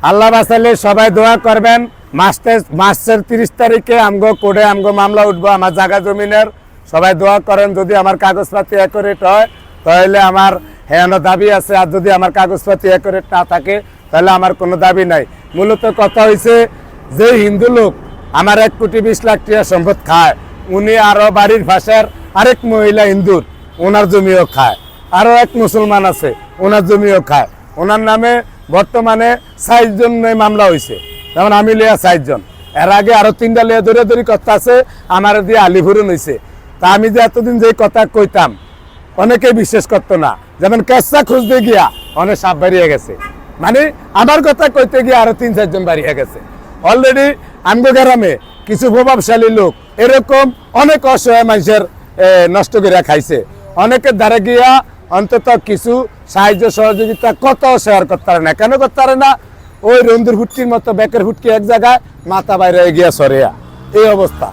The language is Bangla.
আল্লাহ বাঁচালে সবাই দোয়া করবেন। মাসের 30 তারিখে আমগো কোর্টে আমগো মামলা উঠবো আমার জায়গা জমিনের। সবাই দোয়া করেন, যদি আমার কাগজপাতি অ্যাকুরেট হয় তাহলে আমার হ্যাঁ দাবি আছে, আর যদি আমার কাগজপাতি অ্যাকুরেট না থাকে তাহলে আমার কোনো দাবি নাই। মূলত কথা হয়েছে যে হিন্দু লোক আমার 1,20,00,000 টাকা সম্পদ খায়, উনি আরো বাড়ির ভাষার আরেক মহিলা হিন্দুর ওনার জমিও খায়, আরো এক মুসলমান আছে ওনার জমিও খায়। ওনার নামে বর্তমানে 60 জন মামলা হয়েছে, যেমন আমি লিয়া 60 জন, এর আগে আরো 3টা লিয়া দৌড়াদৌড়ি কথা আছে, আমার দিয়ে আলিপুরন হয়েছে। তা আমি যে এতদিন যে কথা কইতাম অনেকে বিশ্বাস করতো না, যেমন কেসা খুঁজতে গিয়া অনেক সাপ বাড়িয়ে গেছে, মানে আমার কথা কইতে গিয়ে আরো 3-4 জন বাড়িয়ে গেছে। অলরেডি আমগো গ্রামে কিছু প্রভাবশালী লোক এরকম অনেক অসহায় মানুষের নষ্ট করে খাইছে। অনেকের দ্বারা গিয়া অন্তত কিছু সাহায্য সহযোগিতা কত শেয়ার করতে পারে না, কেন করতে পারে না? ওই রন্দুর হুটকির মতো ব্যাকের হুটকি এক জায়গায়, মাথা বাইরে গিয়া সরিয়া, এই অবস্থা।